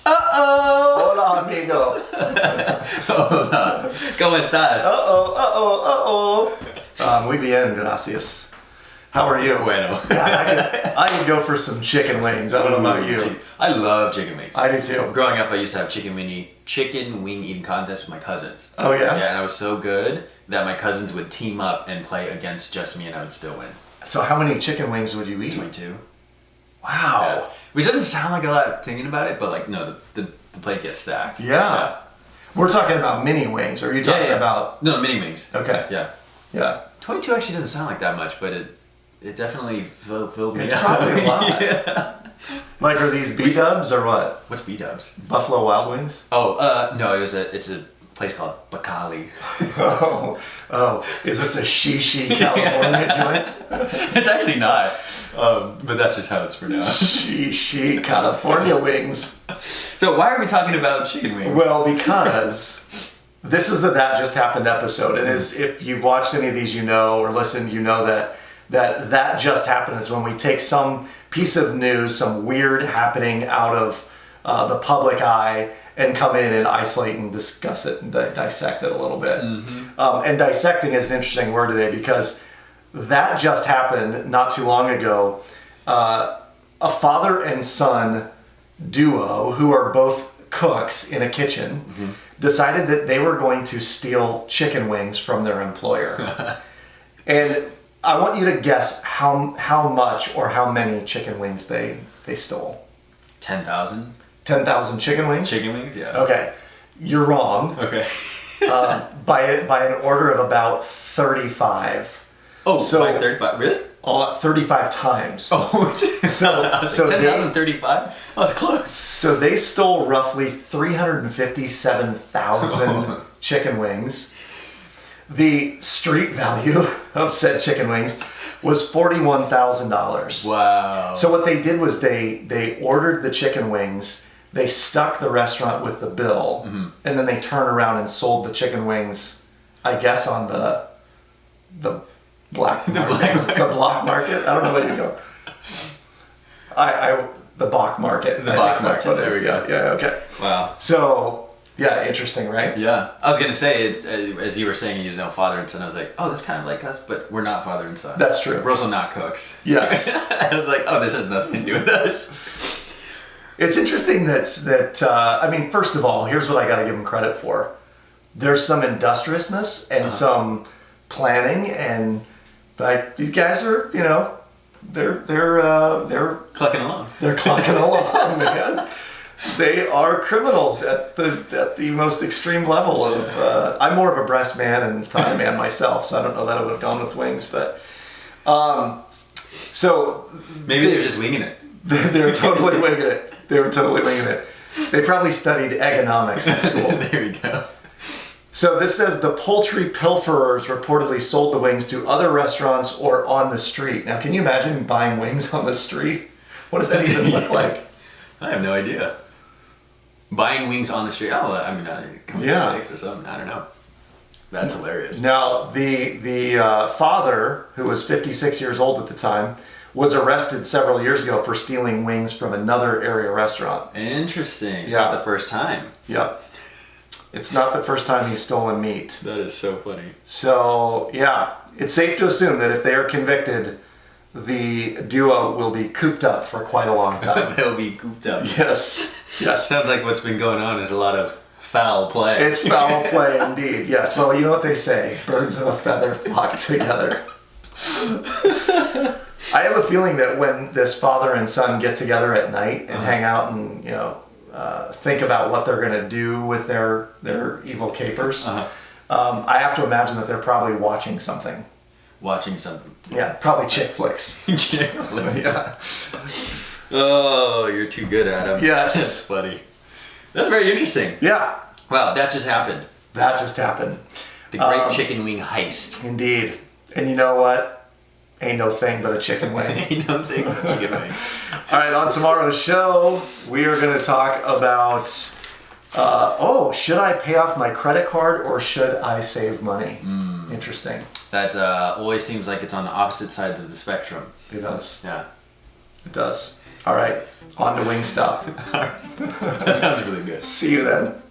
Uh-oh! Hola, amigo. Hola. ¿Cómo estás? Muy bien, gracias. How are you? Bueno. God, I could go for some chicken wings. I don't know about you. I love chicken wings. I do too. Growing up, I used to have chicken wing eating contests with my cousins. Oh, yeah? Yeah, and I was so good that my cousins would team up and play against just me, and I would still win. So how many chicken wings would you eat? 22. Wow. Yeah. Which doesn't sound like a lot thinking about it, but like, no, the plate gets stacked. Yeah. We're talking about mini wings. Or are you talking about... No, mini wings. Okay. Yeah. Yeah. 22 actually doesn't sound like that much, but it definitely filled me It's up. probably a lot. Yeah. Like, are these B-dubs or what? What's B-dubs? Buffalo Wild Wings? Oh, no, it's a place called plucky. Oh, is this a Shishi California joint? It's actually not, but that's just how it's pronounced. Shishi California wings. So why are we talking about chicken wings? Well, because this is the That Just Happened episode, and if you've watched any of these, you know, or listened, you know that just happened is when we take some piece of news, some weird happening out of the public eye, and come in and isolate and discuss it and dissect it a little bit. Mm-hmm. And dissecting is an interesting word today because that just happened not too long ago. A father and son duo who are both cooks in a kitchen decided that they were going to steal chicken wings from their employer. And I want you to guess how much or how many chicken wings they stole. 10,000? 10,000 chicken wings? Chicken wings, yeah. Okay. You're wrong. Okay. By an order of about 35. Oh, so by 35? Really? 35 times. Oh, so 10,035? Oh, it's close. So they stole roughly 357,000 chicken wings. The street value of said chicken wings was $41,000. Wow. So what they did was they ordered the chicken wings, they stuck the restaurant with the bill, and then they turned around and sold the chicken wings, I guess, on the black market. The block market? I don't know where you go. The Bach market. The Bach market. That's what there we go. Yeah, okay. Wow. So, yeah, interesting, right? Yeah. I was going to say, it's, as you were saying, you know, father and son, I was like, oh, that's kind of like us, but we're not father and son. That's true. We're also not cooks. Yes. I was like, oh, this has nothing to do with us. It's interesting that I mean, first of all, here's what I got to give them credit for. There's some industriousness and some planning, and like these guys are, you know, they're Clucking along. They're clucking along, man. They are criminals at the most extreme level of. I'm more of a breast man and pride man myself, so I don't know that I would have gone with wings, but so maybe they're just winging it. They're totally winging it. They were totally winging it. They probably studied economics in school. There you go. So this says the poultry pilferers reportedly sold the wings to other restaurants or on the street. Now, can you imagine buying wings on the street? What does that even look like? I have no idea. Buying wings on the street. Oh, I mean, come with steaks or something. I don't know. That's hilarious. Now, the father, who was 56 years old at the time, was arrested several years ago for stealing wings from another area restaurant. Interesting. It's not the first time. Yep. It's not the first time he's stolen meat. That is so funny. So, yeah, it's safe to assume that if they are convicted, the duo will be cooped up for quite a long time. They'll be cooped up. Yes. Yes. Sounds like what's been going on is a lot of foul play. It's foul play indeed, yes. Well, you know what they say, birds of a feather flock together. I have a feeling that when this father and son get together at night and hang out and, you know, think about what they're going to do with their evil capers, I have to imagine that they're probably watching something. Watching something. Yeah, probably chick flicks. Chick flicks. Yeah. Oh, you're too good, Adam. Yes. That's funny. That's very interesting. Yeah. Wow, that just happened. That just happened. The great chicken wing heist. Indeed. And you know what? Ain't no thing but a chicken wing. Ain't no thing but a chicken wing. All right, on tomorrow's show, we are going to talk about, should I pay off my credit card or should I save money? Interesting. That always seems like it's on the opposite sides of the spectrum. It does. Yeah. It does. All right, on to Wingstop. That sounds really good. See you then.